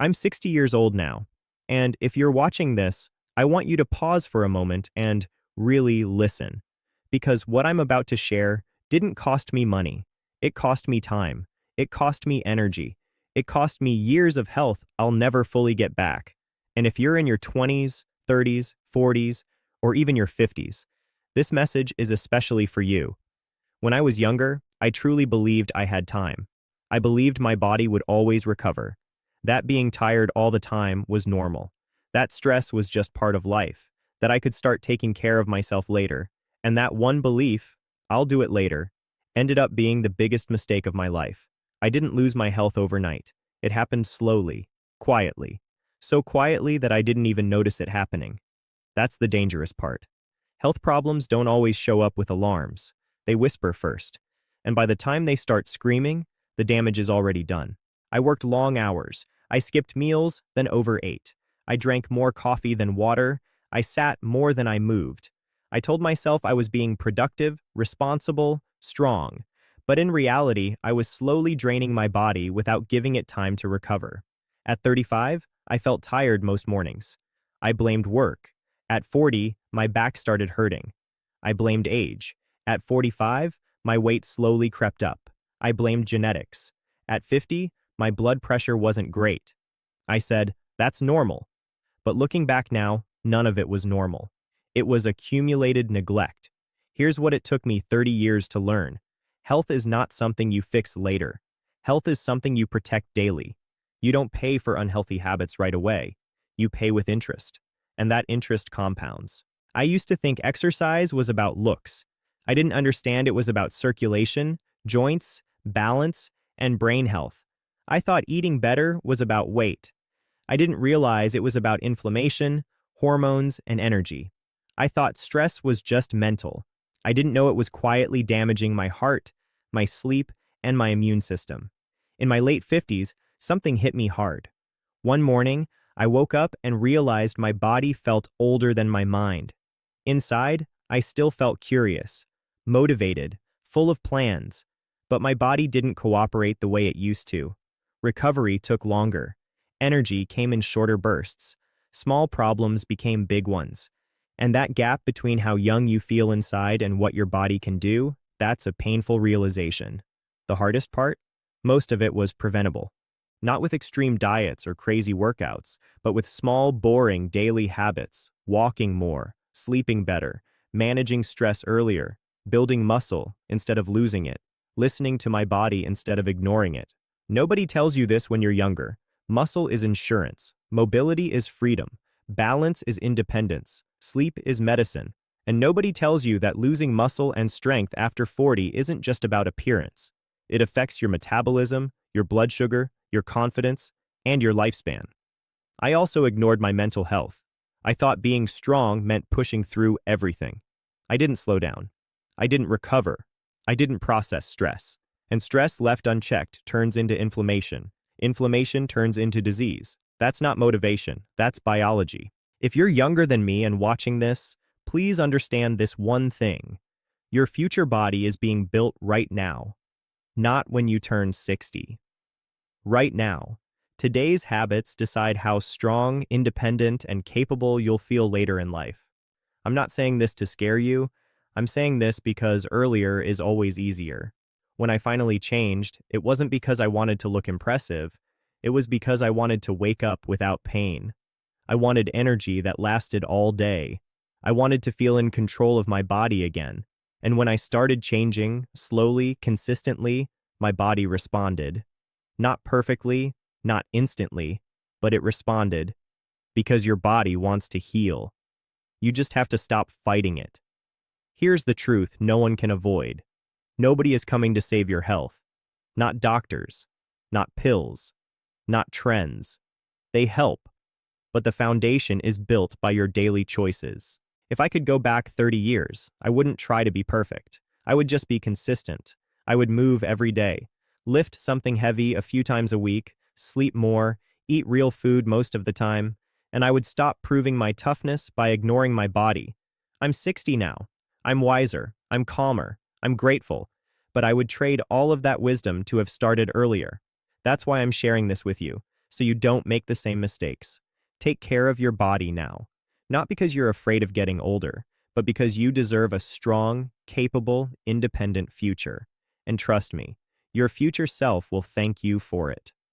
I'm 60 years old now, and if you're watching this, I want you to pause for a moment and really listen. Because what I'm about to share didn't cost me money. It cost me time. It cost me energy. It cost me years of health I'll never fully get back. And if you're in your 20s, 30s, 40s, or even your 50s, this message is especially for you. When I was younger, I truly believed I had time. I believed my body would always recover. That being tired all the time was normal. That stress was just part of life, that I could start taking care of myself later. And that one belief, I'll do it later, ended up being the biggest mistake of my life. I didn't lose my health overnight. It happened slowly, quietly. So quietly that I didn't even notice it happening. That's the dangerous part. Health problems don't always show up with alarms. They whisper first. And by the time they start screaming, the damage is already done. I worked long hours. I skipped meals, then overate. I drank more coffee than water. I sat more than I moved. I told myself I was being productive, responsible, strong. But in reality, I was slowly draining my body without giving it time to recover. At 35, I felt tired most mornings. I blamed work. At 40, my back started hurting. I blamed age. At 45, my weight slowly crept up. I blamed genetics. At 50, my blood pressure wasn't great. I said, that's normal. But looking back now, none of it was normal. It was accumulated neglect. Here's what it took me 30 years to learn. Health is not something you fix later. Health is something you protect daily. You don't pay for unhealthy habits right away. You pay with interest. And that interest compounds. I used to think exercise was about looks. I didn't understand it was about circulation, joints, balance, and brain health. I thought eating better was about weight. I didn't realize it was about inflammation, hormones, and energy. I thought stress was just mental. I didn't know it was quietly damaging my heart, my sleep, and my immune system. In my late 50s, something hit me hard. One morning, I woke up and realized my body felt older than my mind. Inside, I still felt curious, motivated, full of plans, but my body didn't cooperate the way it used to. Recovery took longer. Energy came in shorter bursts. Small problems became big ones. And that gap between how young you feel inside and what your body can do, that's a painful realization. The hardest part? Most of it was preventable. Not with extreme diets or crazy workouts, but with small, boring daily habits, walking more, sleeping better, managing stress earlier, building muscle instead of losing it, listening to my body instead of ignoring it. Nobody tells you this when you're younger. Muscle is insurance, mobility is freedom, balance is independence, sleep is medicine. And nobody tells you that losing muscle and strength after 40 isn't just about appearance. It affects your metabolism, your blood sugar, your confidence, and your lifespan. I also ignored my mental health. I thought being strong meant pushing through everything. I didn't slow down. I didn't recover. I didn't process stress. And stress left unchecked turns into inflammation. Inflammation turns into disease. That's not motivation. That's biology. If you're younger than me and watching this, please understand this one thing. Your future body is being built right now, not when you turn 60. Right now. Today's habits decide how strong, independent, and capable you'll feel later in life. I'm not saying this to scare you. I'm saying this because earlier is always easier. When I finally changed, it wasn't because I wanted to look impressive. It was because I wanted to wake up without pain. I wanted energy that lasted all day. I wanted to feel in control of my body again. And when I started changing, slowly, consistently, my body responded. Not perfectly, not instantly, but it responded. Because your body wants to heal. You just have to stop fighting it. Here's the truth no one can avoid. Nobody is coming to save your health. Not doctors. Not pills. Not trends. They help. But the foundation is built by your daily choices. If I could go back 30 years, I wouldn't try to be perfect. I would just be consistent. I would move every day, lift something heavy a few times a week, sleep more, eat real food most of the time, and I would stop proving my toughness by ignoring my body. I'm 60 now. I'm wiser. I'm calmer. I'm grateful. But I would trade all of that wisdom to have started earlier. That's why I'm sharing this with you. so you don't make the same mistakes. Take care of your body now, not because you're afraid of getting older, but because you deserve a strong, capable, independent future. And trust me, your future self will thank you for it.